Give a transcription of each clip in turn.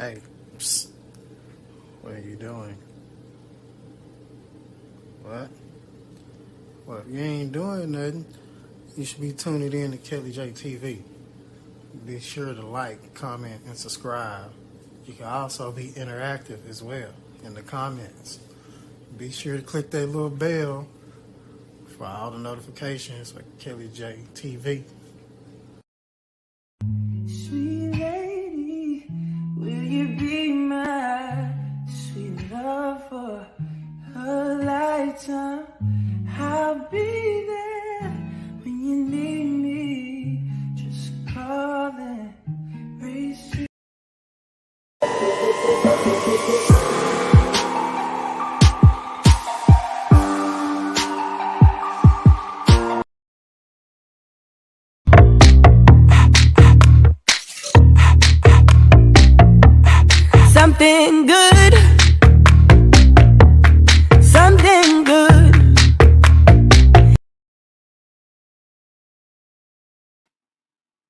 Hey, psst, what are you doing? What? Well, if you ain't doing nothing, you should be tuning in to Kelly J TV. Be sure to like, comment, and subscribe. You can also be interactive as well in the comments. Be sure to click that little bell for all the notifications for Kelly J TV. Sweet lady, will you be my sweet love for a lifetime? I'll be there when you need me. Just call and raise you. Something good. Something good.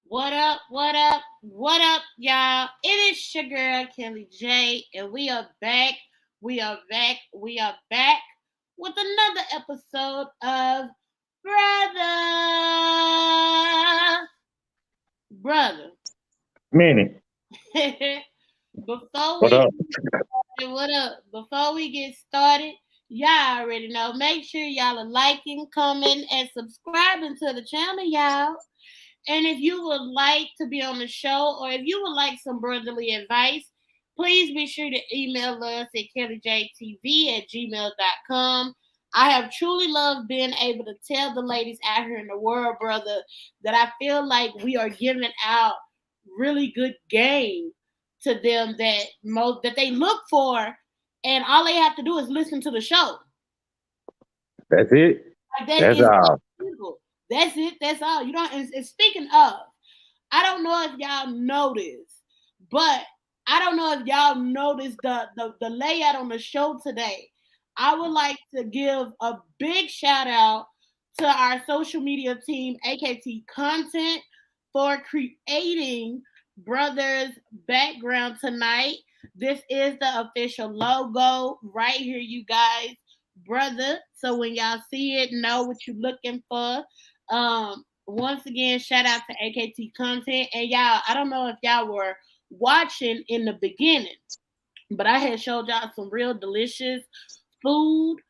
What up, what up, what up, y'all? It is your girl, Kelly J, and we are back with another episode of Brother. Minnie, Before what we up? what up? Before we get started, y'all already know. Make sure y'all are liking, commenting, and subscribing to the channel, y'all. And if you would like to be on the show, or if you would like some brotherly advice, please be sure to email us at kellyjtv@gmail.com. I have truly loved being able to tell the ladies out here in the world, brother, that I feel like we are giving out really good game to them that they look for, and all they have to do is listen to the show. That's it. Like that That's is all. simple. That's it. That's all. You don't. And speaking of, I don't know if y'all noticed, but I don't know if y'all noticed the layout on the show today. I would like to give a big shout out to our social media team, AKT Content, for creating Brother's background tonight. This is the official logo right here, you guys. Brother. So when y'all see it, know what you're looking for. Once again, shout out to AKT Content. And y'all, I don't know if y'all were watching in the beginning, but I had showed y'all some real delicious food.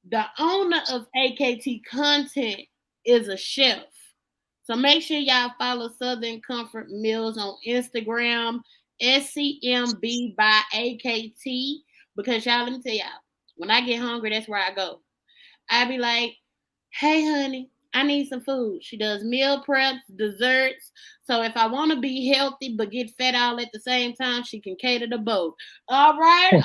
The owner of AKT Content is a chef. So make sure y'all follow Southern Comfort Meals on Instagram, SCMB by AKT. Because y'all, let me tell y'all, when I get hungry, that's where I go. I be like, hey, honey, I need some food. She does meal preps, desserts. So if I want to be healthy but get fat all at the same time, she can cater to both. All right?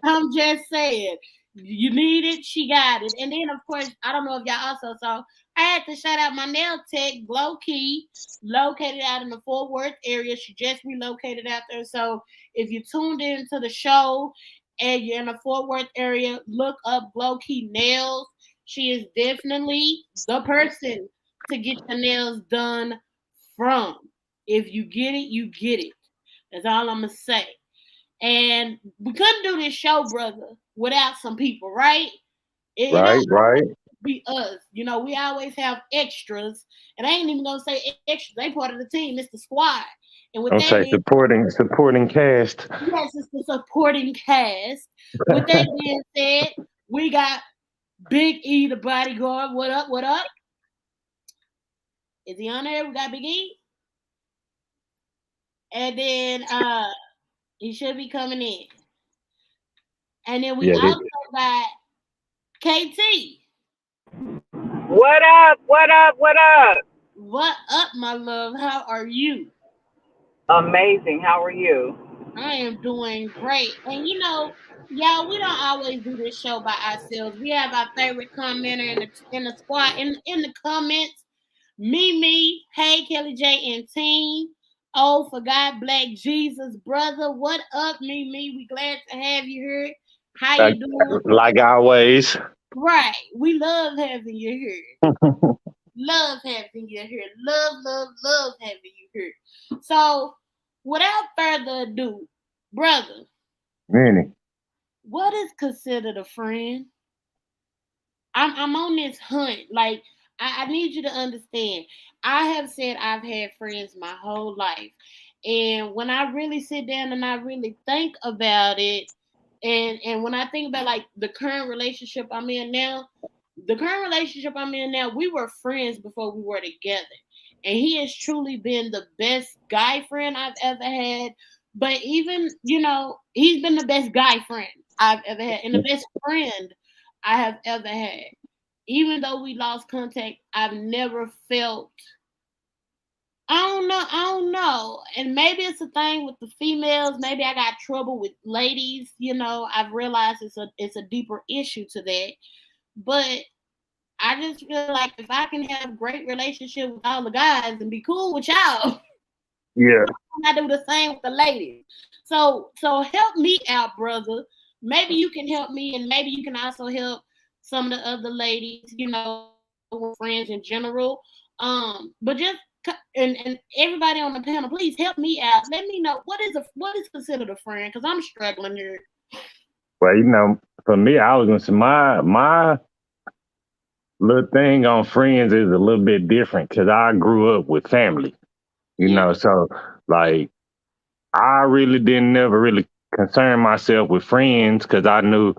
I'm just saying. You need it, she got it. And then, of course, I don't know if y'all also saw, I had to shout out my nail tech, Glow Key, located out in the Fort Worth area. She just relocated out there. So if you tuned into the show and you're in the Fort Worth area, look up Glow Key Nails. She is definitely the person to get your nails done from. If you get it, you get it. That's all I'm going to say. And we couldn't do this show, brother, without some people, right? It Right, don't right. be us. You know, we always have extras. And I ain't even going to say extras. They part of the team. It's the squad. And with I'm that saying being supporting cast. yes, it's the supporting cast. With that being said, we got Big E, the bodyguard. What up? What up? Is he on there? We got Big E. And then he should be coming in. And then we Yeah, also got KT. What up? What up? What up? What up, my love? How are you? Amazing. How are you? I am doing great. And you know, y'all, we don't always do this show by ourselves. We have our favorite commenter in the squad in the comments. Me, hey Kelly J and team. Oh, for God, Black Jesus, brother. What up, me? We glad to have you here. How like, you doing? like always. Right. We love having you here. Love having you here. Love having you here. So without further ado, brother, Many. what is considered a friend? I'm on this hunt. Like I need you to understand. I have said I've had friends my whole life. And when I really sit down and I really think about it, and when I think about like the current relationship I'm in now, we were friends before we were together. And he has truly been the best guy friend I've ever had. But even, he's been the best guy friend I've ever had and the best friend I have ever had. Even though we lost contact, I've never felt. I don't know. And maybe it's a thing with the females. Maybe I got trouble with ladies. I've realized it's a deeper issue to that. But I just feel like if I can have a great relationship with all the guys and be cool with y'all, Yeah. I do the same with the ladies. So help me out, brother. Maybe you can help me, and maybe you can also help some of the other ladies, friends in general. But just and everybody on the panel, please help me out. Let me know what is considered a friend, because I'm struggling here. Well, for me, I was gonna say my little thing on friends is a little bit different because I grew up with family. So like I really didn't never really concern myself with friends because I knew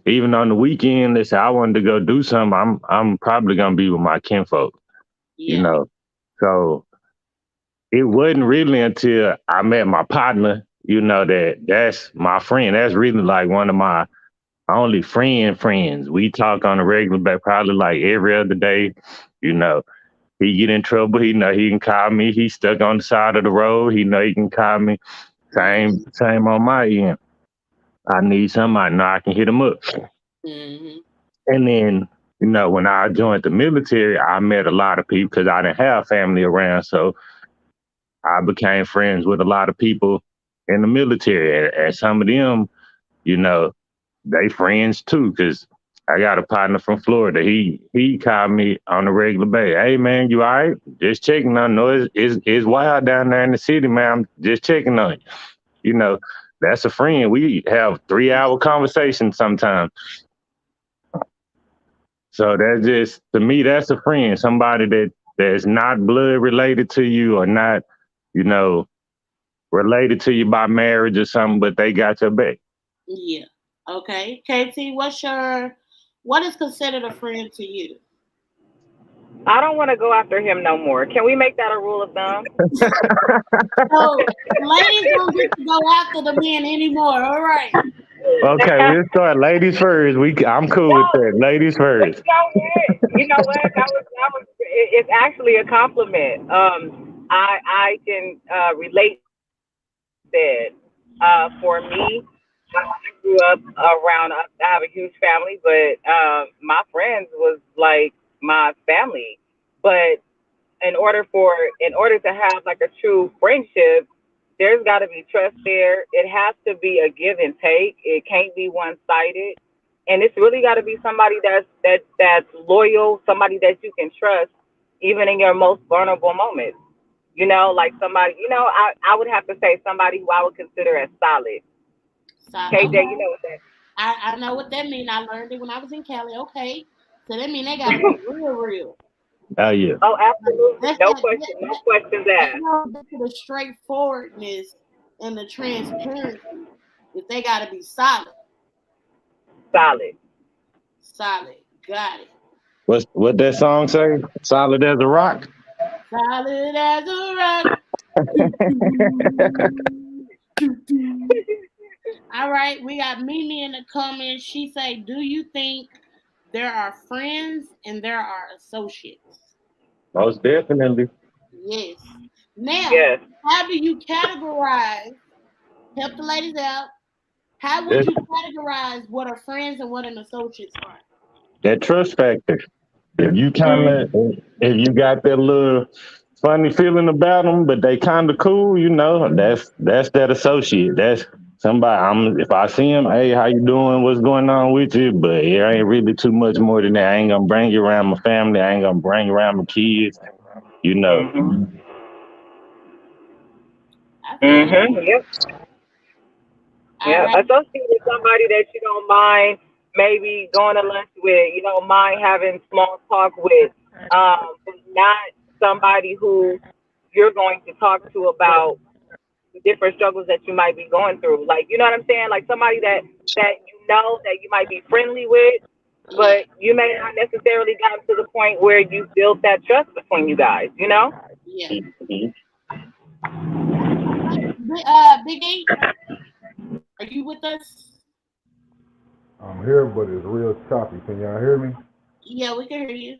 even on the weekend, let's say I wanted to go do something, I'm probably gonna be with my kinfolk. Yeah. So it wasn't really until I met my partner, that's my friend. That's really like one of my only friends. We talk on a regular basis, probably like every other day. You know, he get in trouble, he know he can call me. He stuck on the side of the road, he know he can call me. Same on my end. I need somebody, I know I can hit him up. Mm-hmm. And then, when I joined the military, I met a lot of people because I didn't have family around. So I became friends with a lot of people in the military. And some of them, you know, they friends too, because I got a partner from Florida. He called me on a regular basis. Hey man, you all right? Just checking on you. Know it's wild down there in the city, man. I'm just checking on you. You know, that's a friend. We have 3-hour conversations sometimes. So that's just to me, that's a friend. Somebody that's not blood related to you or not, you know, related to you by marriage or something, but they got your back. Yeah. Okay. KT, what is considered a friend to you? I don't want to go after him no more. Can we make that a rule of thumb? So ladies don't get to go after the men anymore. All right. Okay, we'll start ladies first. I'm cool with that. Ladies first. You know what? It's actually a compliment. I can relate to that. For me, I grew up around. I have a huge family, but my friends was like my family. But in order to have like a true friendship, there's got to be trust there. It has to be a give and take. It can't be one sided, and it's really got to be somebody that's loyal, somebody that you can trust, even in your most vulnerable moments. Like somebody. I would have to say somebody who I would consider as solid. KJ, Okay. you know what that? I know what that means. I learned it when I was in Cali. Okay. So that means they gotta be real, real. Oh yeah. Oh, absolutely, That's no that, question, that, no that, questions that asked. goes back to the straightforwardness and the transparency. If they gotta be solid. Solid. Solid. Got it. What that song say? Solid as a rock. Solid as a rock. All right, we got Mimi in the comments. She say, "Do you think there are friends and there are associates?" Most definitely. Yes. Now, Yes. how do you categorize? Help the ladies out. How would That, you categorize what are friends and what an associates are? that trust factor. If you kind Mm. of, if you got that little funny feeling about them, but they kind of cool, that's that associate. That's somebody. If I see him, hey, how you doing? What's going on with you? But it ain't really too much more than that. I ain't gonna bring you around my family. I ain't gonna bring you around my kids. You know. Mm-hmm. I feel you. Yep. All Yeah, right. associate with somebody that you don't mind maybe going to lunch with, you don't mind having small talk with, but not somebody who you're going to talk to about the different struggles that you might be going through. Like, you know what I'm saying? Like somebody that you know that you might be friendly with, Yeah. but you may not necessarily gotten to the point where you built that trust between you guys, you know? Yeah. Mhm. Okay. Big E, are you with us? I'm here, but it's real choppy. Can y'all hear me? Yeah, we can hear you.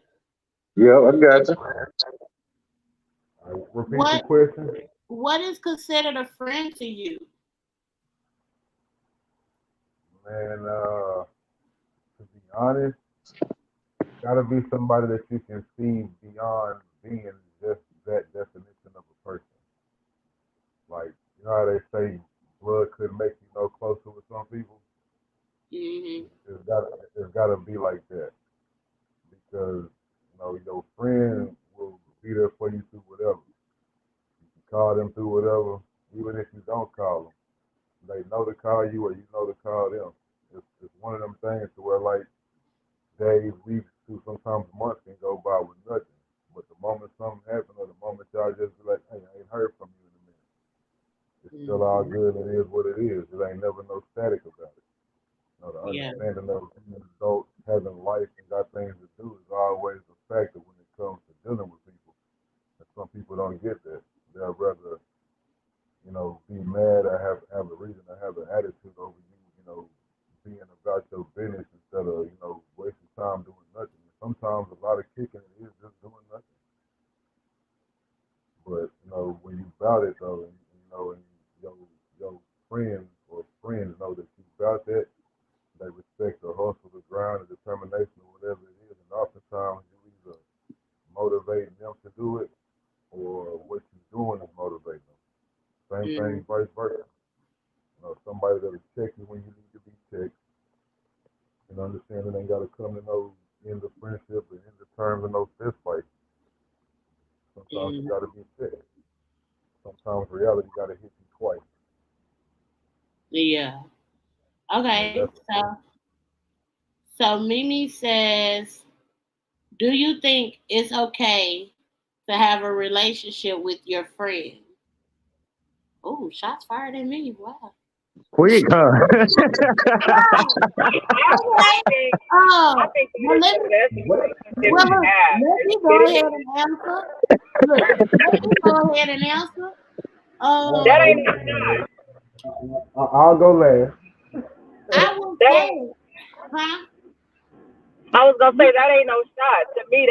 Yeah, I got you. Repeat the What question. What is considered a friend to you? Man, to be honest, gotta be somebody that you can see beyond being just that definition of a person. Like, you know how they say blood could make you no closer with some people? Mm-hmm. It's gotta be like that. Because, your friend will be there for you through whatever. You can call them through whatever, even if you don't call them. They know to call you or you know to call them. It's one of them things to where like days, weeks, to sometimes months can go by with nothing. But the moment something happens or the moment y'all just be like, hey, I ain't heard from you in a minute. It's still all Mm-hmm. good. It is what it is. It ain't never no static about it. The Yeah. understanding of being an adult, having life and got things to do is always a factor when it comes to dealing with people. And some people don't get that. They'll rather, be mad or have a reason to have an attitude over you, being about your business instead of, wasting time doing nothing. And sometimes a lot of kicking it is just doing nothing. But, when you about it though, and your friends or friends know that you about that, they respect the hustle, the grind, the determination, or whatever it is. And oftentimes you either motivating them to do it or what you're doing is motivating them. Same Mm-hmm. thing, vice versa. Somebody that'll check you when you need to be checked and understand it ain't got to come to no end of friendship or end of terms and no fist fight. Sometimes you Mm-hmm. got to be checked. Sometimes reality got to hit you twice. Yeah. And Okay. that's So Mimi says, do you think it's okay to have a relationship with your friend? Oh, shots fired at me. Wow. Quick, huh? Right. I Okay. think I Oh, think that well, is let the me best what? relationship well to look, have. let me go It ahead is. and answer. Look, let me go ahead and answer. That Um, ain't no shot. I'll go last. I will That ain't. say, huh? I was gonna say that ain't no shot. To me,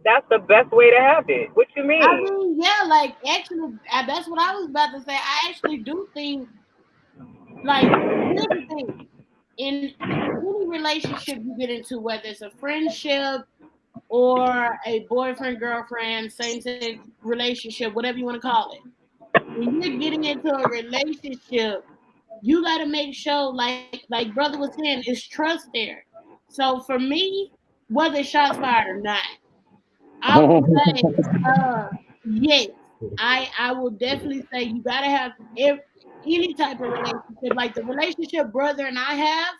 that's the best way to have it. What you I mean? mean, yeah, like actually, that's what I was about to say. I actually do think, like, here's the thing: in any relationship you get into, whether it's a friendship or a boyfriend, girlfriend, same sex relationship, whatever you want to call it, when you're getting into a relationship, you got to make sure, like brother was saying, is trust there. So for me, whether shots fired or not, I will say, uh, yes, I will definitely say you gotta have any type of relationship. Like the relationship brother and I have,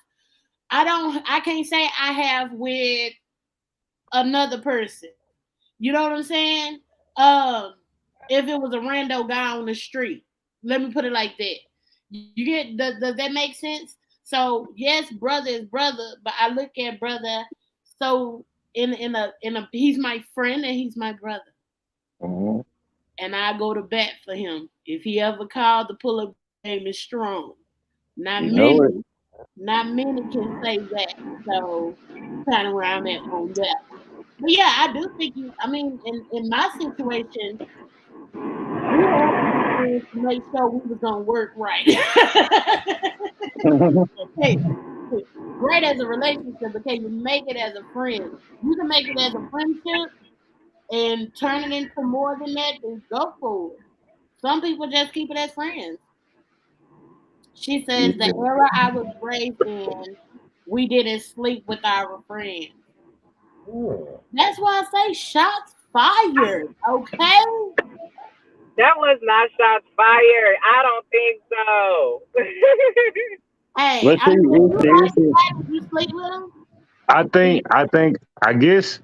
I can't say I have with another person. You know what I'm saying? Um, if it was a rando guy on the street, let me put it like that. You get does that make sense? So yes, brother is brother, but I look at brother so in a he's my friend and he's my brother, Mhm. and I go to bat for him. If he ever called, the pull up game is strong. Not You know many, it. not many can say that. So kind of where I'm at on that. But yeah, I do think you. I mean, in my situation, we had to be friends to make sure we was gonna work right. Hey, great as a relationship, but can you make it as a friend? You can make it as a friendship and turn it into more than that, then go for it. Some people just keep it as friends. She says the Yeah. era I was raised in, we didn't sleep with our friends. Yeah. That's why I say shots fired. Okay. That was not shots fired. I don't think so. Hey, But see, when you like it's, that, would you sleep with him? I guess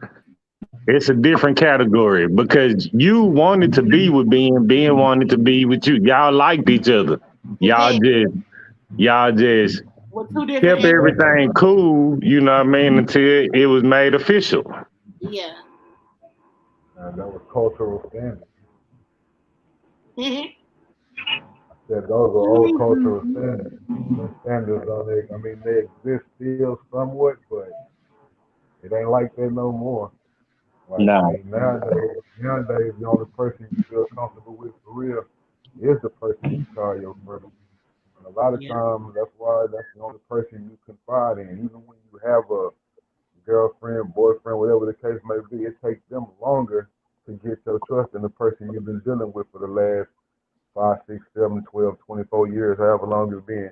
it's a different category because you wanted to be with Ben wanted to be with you. Y'all liked each other. Y'all Exactly. just, y'all just With two different kept interests. everything cool, you know what I mean, until it was made official. Yeah. And that was cultural standards. Mhm. That those are old cultural standards. Those standards on it. I mean, they exist still somewhat, but it ain't like that no more. Like, I Nah. mean, nowadays, the only person you feel comfortable with for real is the person you call your brother. And a lot of Yeah. times, that's why that's the only person you confide in. Even when you have a girlfriend, boyfriend, whatever the case may be, it takes them longer to get your trust than the person you've been dealing with for the last 5, 6, 7, 12, 24 years, however long it's been.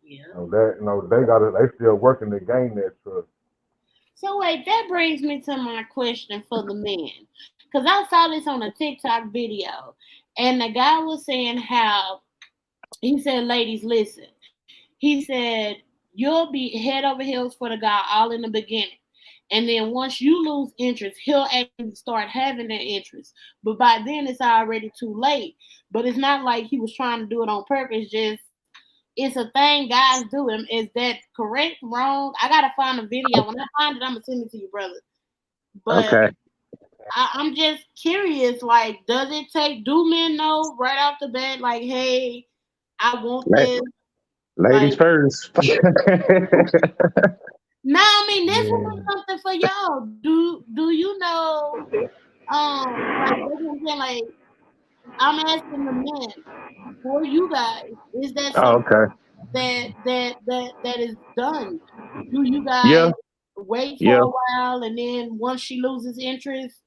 Yeah. They still working to gain that trust. So wait, that brings me to my question for the men. Cause I saw this on a TikTok video, and the guy was saying how he said, "Ladies, listen." He said, "You'll be head over heels for the guy all in the beginning, and then once you lose interest, he'll actually start having that interest. But by then, it's already too late. But it's not like he was trying to do it on purpose. Just it's a thing guys do. Is that correct? Wrong? I gotta find a video. When I find it, I'm gonna send it to you, brother. But Okay. I'm just curious. Like, does it take? Do men know right off the bat? Like, hey, I want La- this. Ladies Like, first. now I mean, this will Yeah, be something for y'all. Do you know? Like that's what I'm saying. Like, I'm asking the men for you guys. Is that Oh, something okay. that is done? Do you Yeah, guys wait for yeah. a while and then once she loses interest?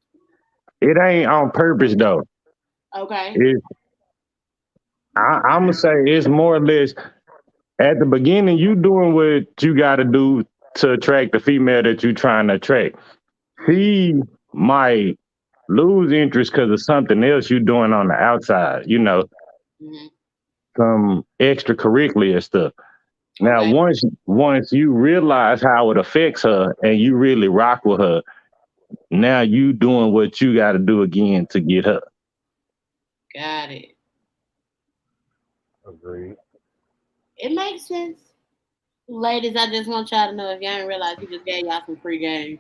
It ain't on purpose though. Okay. It, I'm gonna say it's more or less at the beginning. You doing what you got to do to attract the female that you trying to attract. She might lose interest because of something else you doing on the outside. You know, Hmm. some extracurricular stuff. Now, Okay. once you realize how it affects her and you really rock with her, now you doing what you got to do again to get her. Got it. agreed. It makes sense. Ladies, I just want y'all to know if y'all didn't realize he just gave y'all some free game.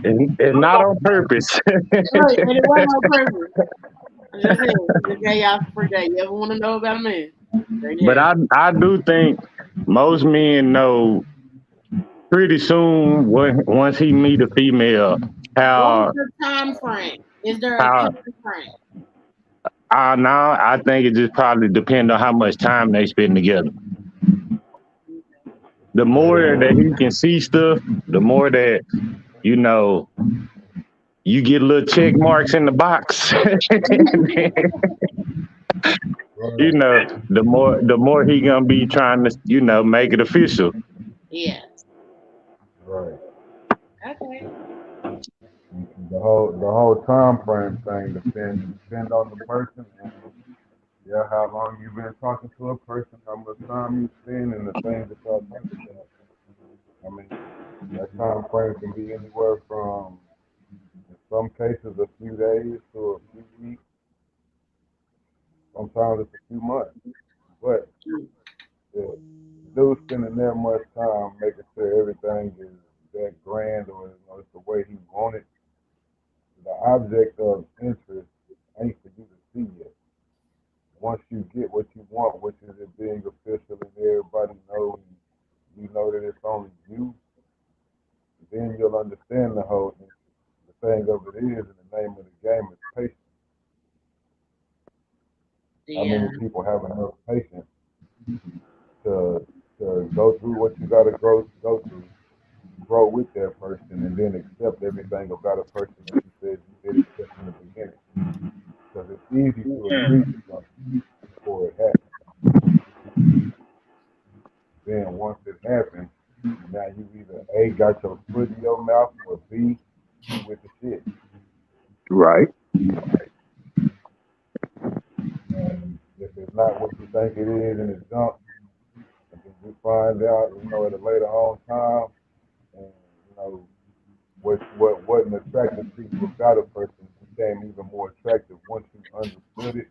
And not on purpose. Right, and it wasn't on purpose. I just said, he just gave y'all some free game. You ever want to know about a man? Right But there. I do think most men know pretty soon once he meet a female What is how the time frame? Is there a how time frame? now I think it just probably depends on how much time they spend together. The more that he can see stuff, the more that you know you get little check marks in the box. You Right, know, the more he gonna be trying to make it official. Yeah. right. Okay. The whole time frame thing depend on the person and yeah, how long you've been talking to a person, how much time you spend, and the things that y'all talk about. I mean, that time frame can be anywhere from, in some cases, a few days to a few weeks. Sometimes it's a few months. But the dude spending that much time making sure everything is that grand or it's the way he wanted, the object of interest ain't for you to see yet. Once you get what you want, which is it being official and everybody knows, you know that it's only you, then you'll understand the whole thing. The thing of it is, and the name of the game is patience. How Yeah. many people have enough patience to go through what you got to go through, grow with that person, and then accept everything about a person that you said you did accept in the beginning? Because it's easy to agree to something before it happens. Then once it happens, now you either A, got your foot in your mouth, or B, you with the shit. Right. If it's not what you think it is in the jump, and then you find out, at a later on time, and what wasn't attractive to you about a person became even more attractive once you understood it.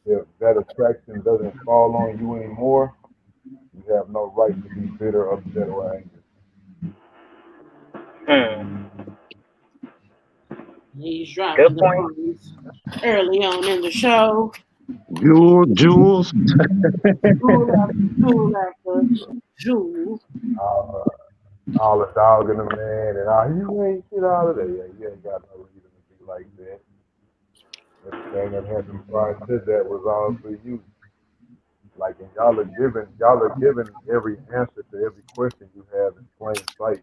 If that attraction doesn't fall on you anymore, you have no right to be bitter, upset, or angry. Hmm. He's Good dropping the point. bombs early on in the show. Jules. Jewel after jewel after jewel. All the dog in the man, and all you ain't shit all of that. Yeah, you ain't got no reason to be like that. Everything that happened prior to that was all for you. Like, and y'all are given every answer to every question you have in plain sight.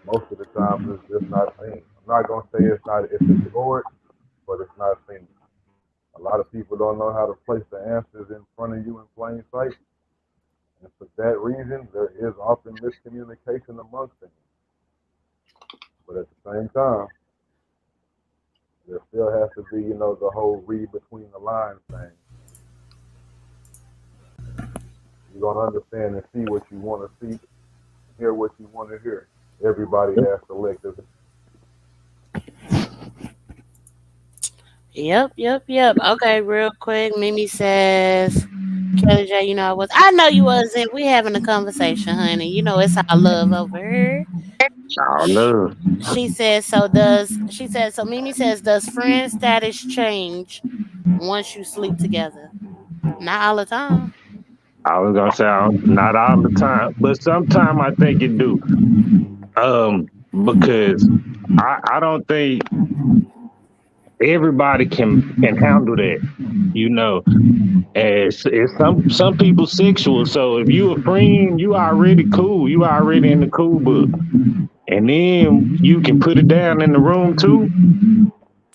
Most of the times it's just not seen. I'm not gonna say it's ignored, but it's not seen. A lot of people don't know how to place the answers in front of you in plain sight, and for that reason, there is often miscommunication amongst them. But at the same time, there still has to be, the whole read between the lines thing. You're gonna understand and see what you want to see, hear what you want to hear. Everybody has selective. Yep. Okay, real quick. Mimi says, Kelly J, I know you wasn't. We having a conversation, honey. It's our love over here. All love. She says, so Mimi says, does friend status change once you sleep together? Not all the time. I was gonna say not all the time, but sometimes I think it do. Because I don't think everybody can handle that. You know, it's some people sexual. So if you a friend, you already cool. You already in the cool book, and then you can put it down in the room too.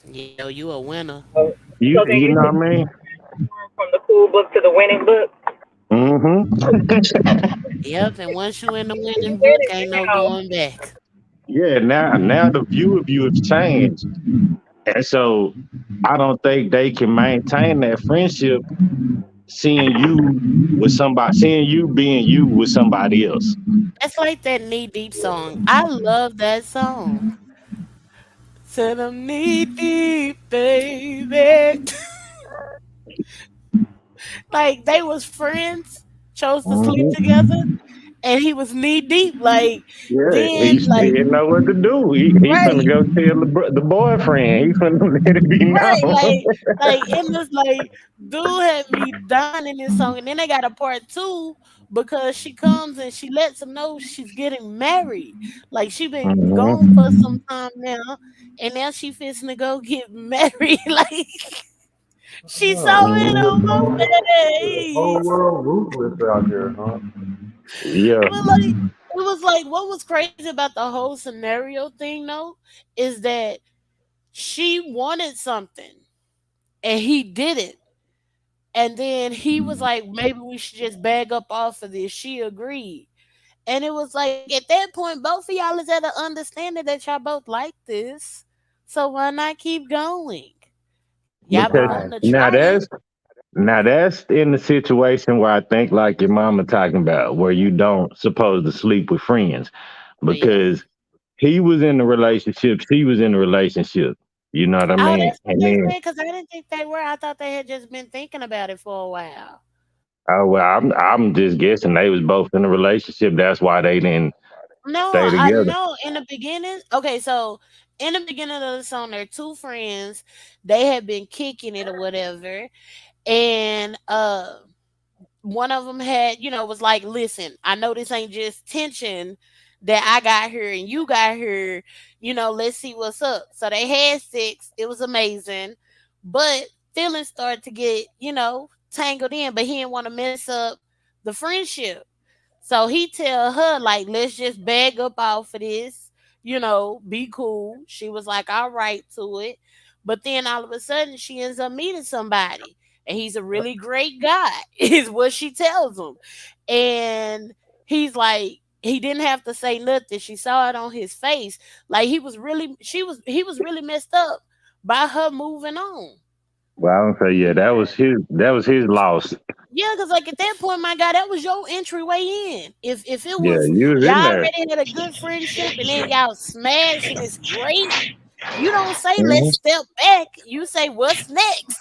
You a winner. So, You so then you you know took what I mean? from the cool book to the winning book. Mm-hmm. Yep, and once you in the You winning book, winning ain't no now. going back. Yeah. Now the view of you has changed, and so I don't think they can maintain that friendship seeing you being you with somebody else. That's like that knee deep song. I love that song. Said I'm knee deep, baby. Like they was friends, chose to sleep Hmm. together, and he was knee deep. Like Yeah, he then, like didn't know what to do. He finna right, go tell the boyfriend. He finna let it be right, known. like it was like dude had me dying in this song, and then they got a part two because she comes and she lets him know she's getting married. Like she been gone for Hmm. some time now, and now she fixing to go get married. Like she saw Oh, it this on my whole face. world ruthless out here, huh? Yeah, But like it was like what was crazy about the whole scenario thing though is that she wanted something and he didn't. And then he was like, maybe we should just bag up off of this. She agreed. And it was like at that point, both of y'all is at an understanding that y'all both like this. So why not keep going? Y'all been because wanting Right. to now try it. that's in the situation where I think like your mama talking about, where you don't supposed to sleep with friends, Yeah. because he was in the relationship, she was in the relationship. You know what I Oh, mean? that's what And they then said because I didn't think they were. I thought they had just been thinking about it for a while. oh well, I'm just guessing they was both in a relationship. That's why they didn't No, stay I together. know in the beginning. Okay, so in the beginning of the song, they're two friends. They had been kicking it or whatever, and one of them had, was like, listen, I know this ain't just tension that I got here and you got here, let's see what's up. So they had sex. It was amazing. But feelings started to get, tangled in, but he didn't want to mess up the friendship. So he tell her, like, let's just bag up off of this, be cool. She was like, all right to it. But then all of a sudden she ends up meeting somebody and he's a really great guy, is what she tells him. And he's like, he didn't have to say nothing. She saw it on his face. Like he was really messed up by her moving on. Well, I don't say yeah. That was his loss. Yeah, because like at that point, my guy, that was your entryway in. If it Yeah, was you was in y'all there. already had a good friendship and then y'all smash and it's great, you don't say let's Hmm. step back. You say what's next.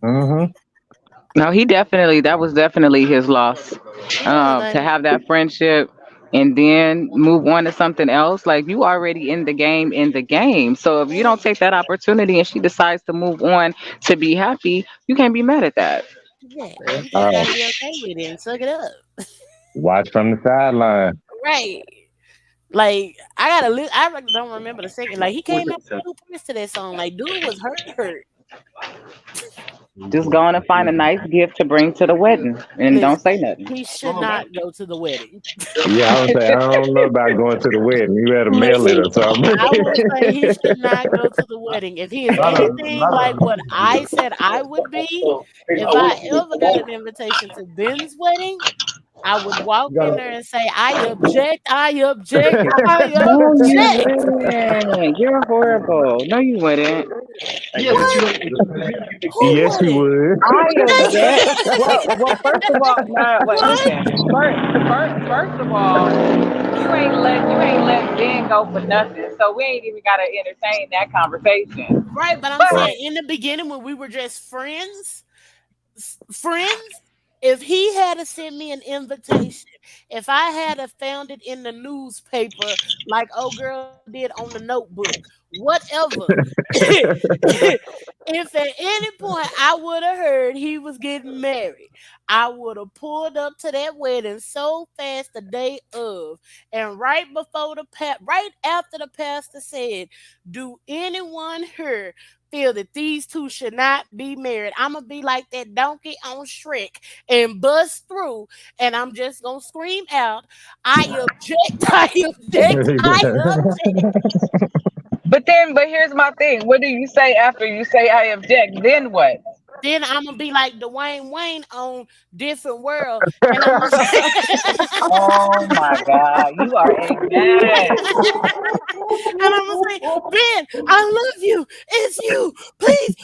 Hmm. No, that was definitely his loss. Yeah, To like have that friendship and then move on to something else, like you already in the game. So if you yeah, don't take that opportunity and she decides to move on to be happy, you can't be mad at that. yeah. You just Uh, gotta be okay with it and suck it up. watch from the sideline. Right. Like I gotta I really don't remember the second. Like he came out with two parts to that song. Like dude was hurt. Just go on and find a nice gift to bring to the wedding and don't Listen, say nothing. he should not go to the wedding. Yeah, I would say I don't know about going to the wedding. You better mail it Listen, or something. I would say he should not go to the wedding. If he is anything like what I said I would be, if I ever got an invitation to Ben's wedding, I would walk in there and say, I object, I No, you object. wouldn't. You're horrible. No, you wouldn't. What? Who Yes, you wouldn't? would. I object. Well, first of all, no, wait, What? listen. First of all, you ain't let Ben go for nothing. So we ain't even gotta entertain that conversation. Right, but I'm But saying in the beginning when we were just friends, if he had to send me an invitation, if I had to found it in the newspaper, like old girl did on the notebook, whatever. If at any point I would have heard he was getting married, I would have pulled up to that wedding so fast the day of, and right after the pastor said, "Do anyone here feel that these two should not be married?" I'm gonna be like that donkey on Shrek and bust through, and I'm just gonna scream out, "I object! I object! I object!" but here's my thing. What do you say after you say I object? Then what? Then I'm gonna be like Dwayne Wayne on Different World, and I'm gonna say, Oh my God, you are a mess. and I'm gonna say, "Ben, I love you. It's you. Please,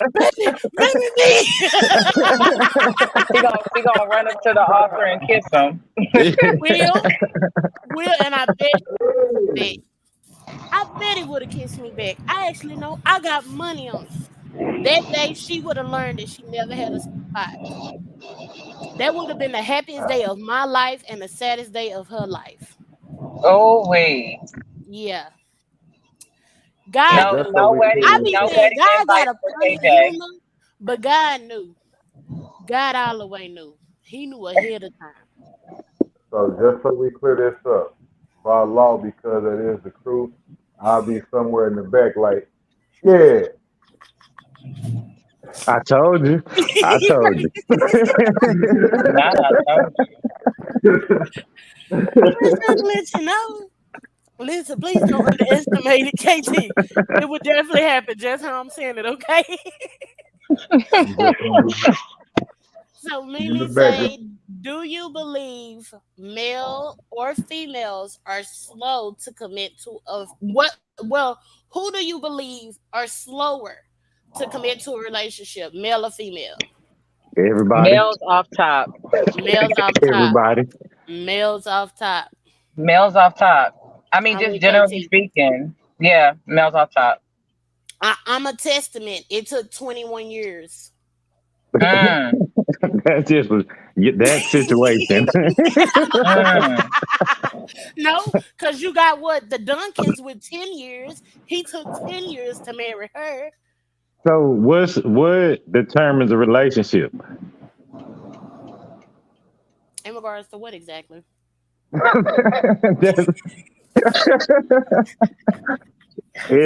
marry me." She gonna run up to the altar and kiss him. Will, and bet, I bet he would have kissed me back. I actually know I got money on it. That day, she would have learned that she never had a spot. That would have been the happiest day of my life and the saddest day of her life. Oh wait. Yeah. God No, knew. Just so no we I wedding, clear be this no up. saying wedding God got invite a for perfect KJ. humor, but God knew. God all the way knew. He knew ahead of time. So just so we clear this up, by law, because it is the truth, I'll be somewhere in the back like, yeah. I told you. I told you. Not I told Just trying to let you know. Listen, please don't underestimate it, KT. It would definitely happen just how I'm saying it, okay? I'm just gonna So be in the Mimi back. Just say, do you believe male or females are slow to commit to a what well, who do you believe are slower to commit to a relationship, male or female? you. Everybody. Males off top. Males off top. Everybody. Males off top. Males off top. I mean, I'm just with generally KT. speaking. Yeah, males off top. I'm a testament. It took 21 years. Mm, That's just that situation. mm. No, because you got what? The Duncans with 10 years. He took 10 years to marry her. So what determines a relationship? In regards to what exactly? That's-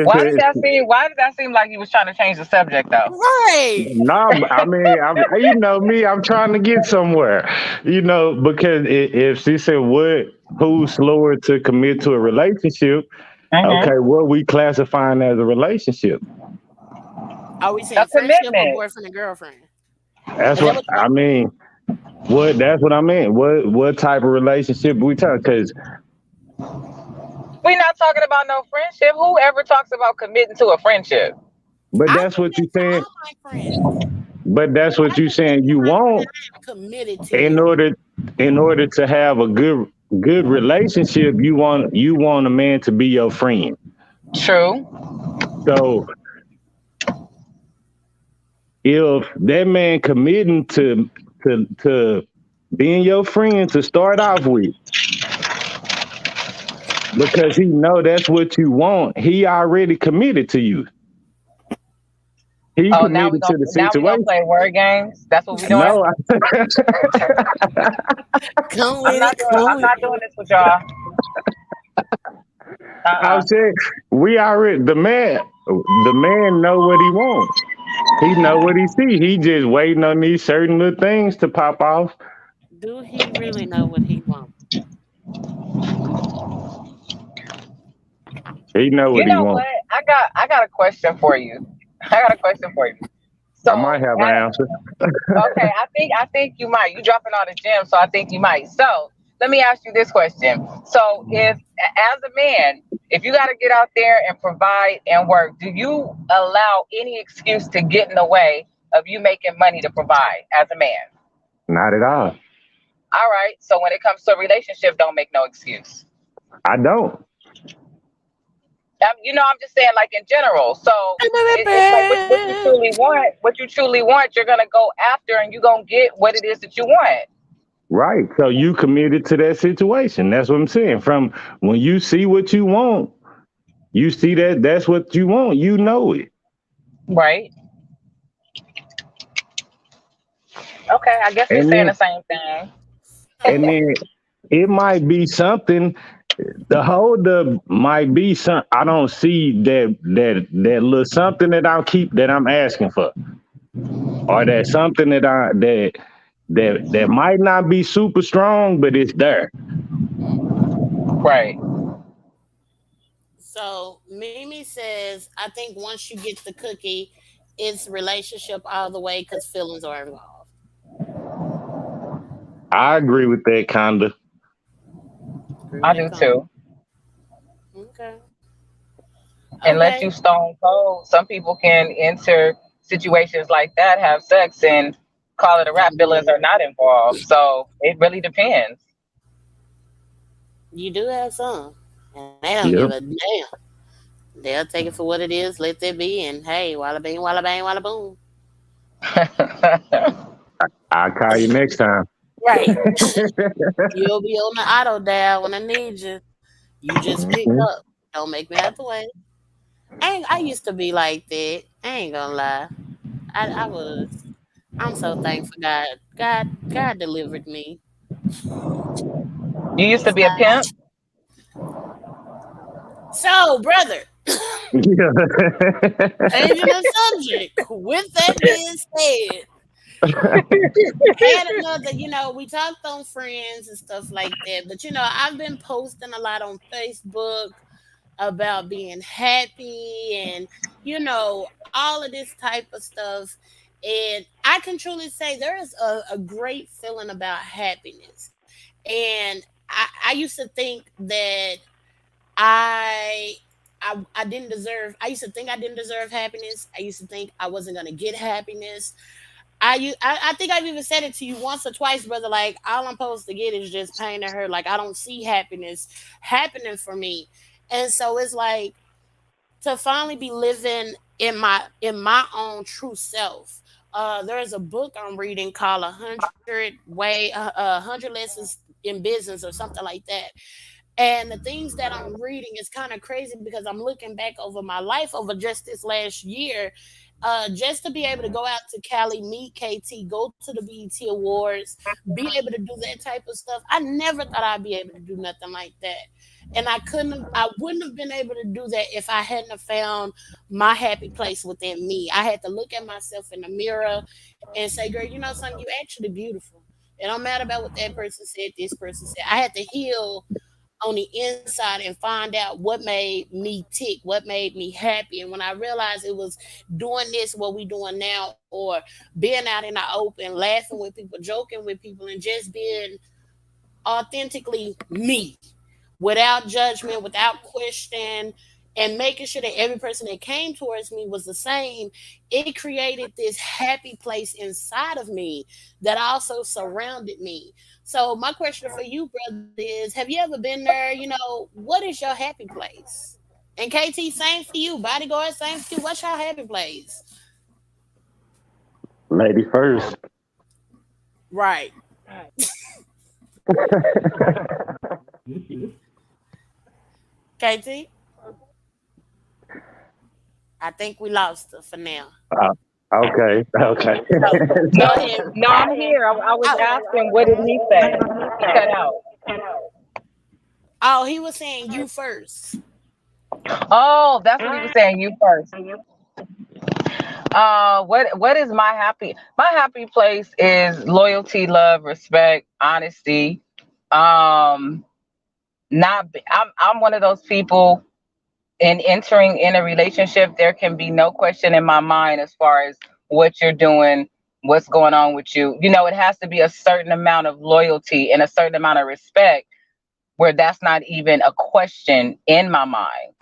Why did it's that seem? Why did that seem like he was trying to change the subject though? Right. no, I mean, you know me, I'm trying to get somewhere, because if she said who's slower to commit to a relationship, Hmm. okay, what we classifying as a relationship? Are we A saying friendship or commitment. boyfriend and girlfriend? That's Is that what what I you mean. That's what I mean. What type of relationship we talking? Because We're not talking about no friendship. Who ever talks about committing to a friendship? but I that's what you commit to saying. all my friends. but that's But what I you just feel saying you like want I'm committed to in you. order to have a good relationship. You want a man to be your friend. True. So if that man committing to being your friend to start off with, because he know that's what you want, he already committed to you. He Oh, now we committed gonna to the now we gonna situation. play word games. That's what we doing. No, Come I'm with not it, doing. come I'm with not it. doing this with y'all. I'm Uh-uh. saying we already the man know what he want. He know what he see. He just waiting on these certain little things to pop off. Do he really know what he wants? He know You what he know what? want. I got a question for you. I got a question for you. I might So, have an answer. okay, I think you might. You dropping all the gems, so I think you might. So, let me ask you this question. So, if as a man, if you got to get out there and provide and work, do you allow any excuse to get in the way of you making money to provide as a man? Not at all. All right. So when it comes to a relationship, don't make no excuse. I don't. I'm just saying, like in general. So it's like what you truly want. What you truly want, you're gonna go after, and you're gonna get what it is that you want. Right. So you committed to that situation. That's what I'm saying. From when you see what you want, you see that's what you want. You know it. Right. Okay. I guess we're And saying then the same thing. and So then it might be something. The holdup might be some. I don't see that little something that I'm asking for, or that something that might not be super strong, but it's there. Right. so Mimi says, I think once you get the cookie, it's relationship all the way because feelings are involved. I agree with that kinda. Agree with I that do comment. too. Okay. Unless Okay. you stone cold, some people can enter situations like that, have sex, and call it a rap. Don't do Feelings it. are not involved. So it really depends. You do have some, and they don't give a Yep. damn. They'll take it for what it is, let it be, and hey, walla bing, walla bang, walla boom. I'll call you next time. Right. You'll be on the auto dial when I need you. You just pick Mhm. up. Don't make me have to wait. I used to be like that. I ain't gonna lie. I was. I'm so thankful God delivered me. You used to He's be a not. pimp. So, brother, Yeah. changing the subject. With that being said, had another, we talked on friends and stuff like that. But I've been posting a lot on Facebook about being happy and all of this type of stuff. And I can truly say there is a great feeling about happiness. And I used to think that I I didn't deserve. I used to think I didn't deserve happiness. I used to think I wasn't gonna get happiness. I think I've even said it to you once or twice, brother. Like all I'm supposed to get is just pain and hurt. Like I don't see happiness happening for me, and so it's like to finally be living in my own true self. There's a book I'm reading called "100 Lessons in Business" or something like that. And the things that I'm reading is kind of crazy because I'm looking back over my life over just this last year. Just to be able to go out to Cali, meet KT, go to the BET Awards, be able to do that type of stuff. I never thought I'd be able to do nothing like that. And I wouldn't have been able to do that if I hadn't have found my happy place within me. I had to look at myself in the mirror and say, girl, something, you actually beautiful. It don't matter about what that person said, this person said. I had to heal on the inside and find out what made me tick, what made me happy. And when I realized it was doing this, what we doing now, or being out in the open, laughing with people, joking with people, and just being authentically me, without judgment, without question. and making sure that every person that came towards me was the same, it created this happy place inside of me that also surrounded me. So my question for you, brother, is have you ever been there? What is your happy place? And KT, same for you. Bodyguard, same for you. What's your happy place? Lady first. Right. KT, I think we lost her for now. Uh, okay, okay. So No, go ahead. no, I'm here. I was Oh, asking, what did he say? He cut out. oh, he was saying you first. Oh, that's what he was saying. You first. What is my happy place is loyalty, love, respect, honesty. I'm one of those people in entering in a relationship, there can be no question in my mind as far as what you're doing, what's going on with you. It has to be a certain amount of loyalty and a certain amount of respect where that's not even a question in my mind.